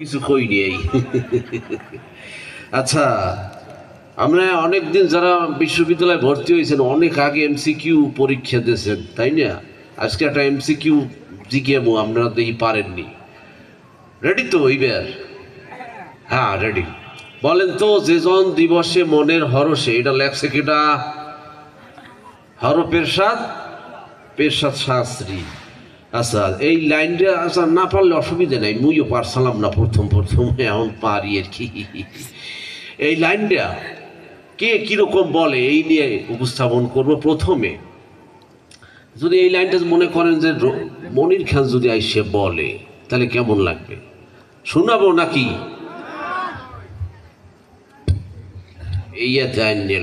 কিছু কইনি এই। আচ্ছা, আমরা অনেকদিন যারা বিশ্ববিদ্যালয়ে ভর্তি হয়েছেন অনেক আগে এমসিকিউ পরীক্ষা দিয়েছেন, তাই না? আজকে একটা এমসিকিউ জিজ্ঞাবো, আপনারা তো পারেননি। রেডি তো এইবার? হ্যাঁ রেডি। বলেন তো, যেজন দিবসে মনের হরসে, এটা লেখছে কেটা? হরপেরশাদ পেরশাদ শাস্ত্রী। আচ্ছা, এই লাইনটা আচ্ছা না পারলে অসুবিধা নাই, মুইও পারছিলাম না প্রথম এখন পারি আর কি। এই লাইনটা কে কিরকম বলে এই নিয়ে উপস্থাপন করব। প্রথমে যদি এই লাইনটা মনে করেন যে মনির খান যদি আইসে বলে, তাহলে কেমন লাগবে? শোনাবো নাকি? এই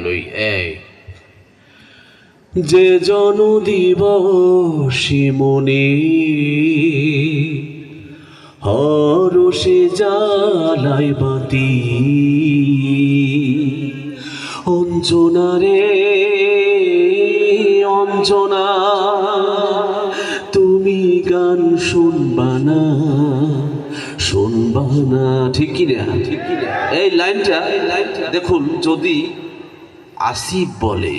লই এই যে জনদিবসী মনে হরষে জ্বালাই বাতি, অঞ্জনা রে অঞ্জনা তুমি গান শুনবানা শুনবানা, ঠিক কিনা? এই লাইনটা দেখুন, যদি আসিফ বলে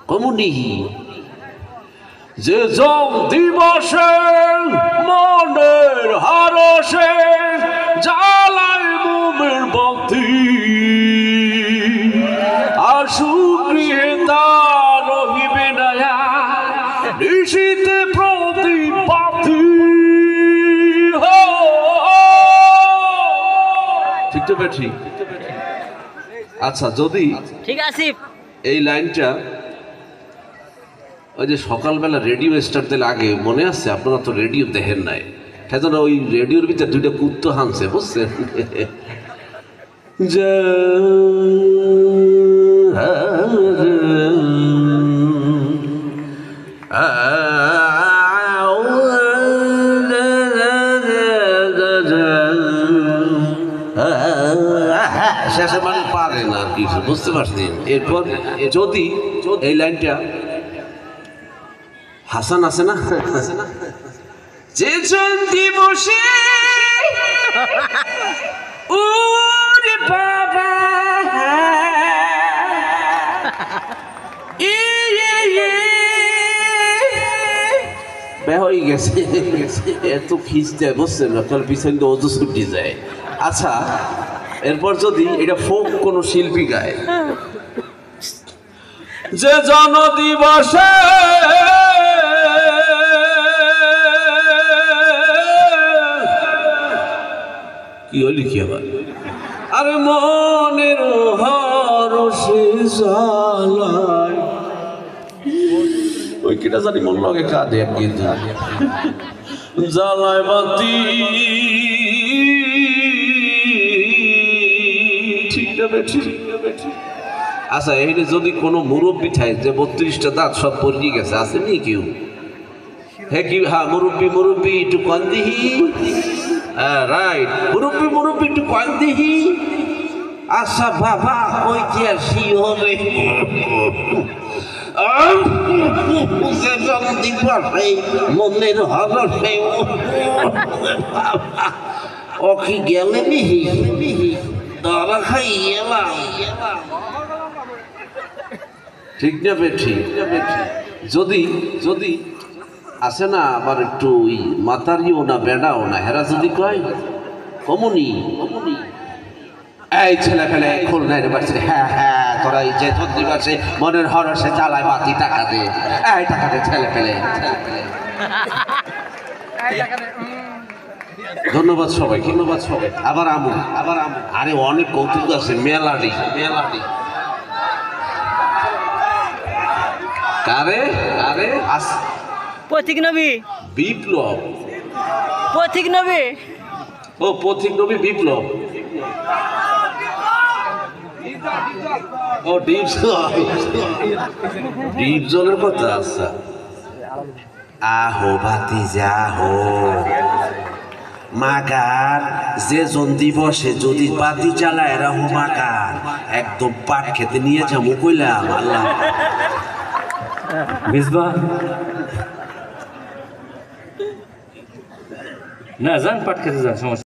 কমনি যে জন দিবসে মনের হরসে জ্বালায় মোমের বাতি, আসুক গৃহে তার রহিবে না নিশীথে প্রদীপ বাতি। ঠিক তো ঠিক? আচ্ছা, যদি ঠিক আছে এই লাইনটা ওই যে সকালবেলা রেডিও স্টার্ট দিলে আগে মনে আছে, আপনারা তো রেডিও দেখেন নাই, সেজন্য ওই রেডিওর ভিতরে দুইটা কুত্তো হানছে, বুঝছেন? শেষে মানে পারে না আর কিছু, বুঝতে পারছেন? এরপর যদি এই লাইনটা হাসান আছে না, যে চন্দি বসে ওরে বাবা হয়ে গেছে, এত খিঁচতে বুঝছেন না, তার পিছন দিয়ে অজু ছুটি যায়। আচ্ছা, এরপর যদি এটা ফোক কোন শিল্পী গায়, যে জনদিবসে কি হলি কি আবার, আরে মনের হরসে জ্বালায়, ওই কিটা জানি মন লগে কাঁদে কিন্তু জ্বালায় বাতি। আচ্ছা, এখানে যদি কোনো মুরব্বী থাকে যে 32টা দাঁত সব পড়ে গেছে, আছে নি কেউ? হ্যাঁ কি? হ্যাঁ, মুরব্বী একটু কন দিহি। হ্যাঁ রাইট, মুরব্বী একটু কন দিহি। আচ্ছা বাবা কইতে আসি হবে মনের হরসে ও কি গেলে নিহি ধরা খাই এলাম, ঠিক না বেঠি? যদি যদি আসে না আবার একটু মাতারিও না বেড়াও না, হেরা যদি কয় কমনি এই ছেলে ফেলে খুলনায় বাড়ছে, হ্যাঁ হ্যাঁ তোরা এই যে দিবসে মনের হরসে জ্বালায় বাতি, টাকা দে, এই টাকা দে ছেলে ফেলে। ধন্যবাদ সবাই, ধন্যবাদ সবাই। আবার আমু আরে অনেক কৌতুক আছে, মেলাডি কারে কারে পথিক নবী বিপ্লব, পথিক নবী, ও পথিক নবী বিপ্লব, ও ডিপ জলের কথা। আচ্ছা, আহো ভাতিজা আহো, মাগার যে জন দিবসে যদি বাতি জ্বালায় রাহু মাগার একদম পাট খেতে নিয়ে যাবো কইলাম। আল্লাহ মিসবা না, যান পাট খেতে যান, সমস্যা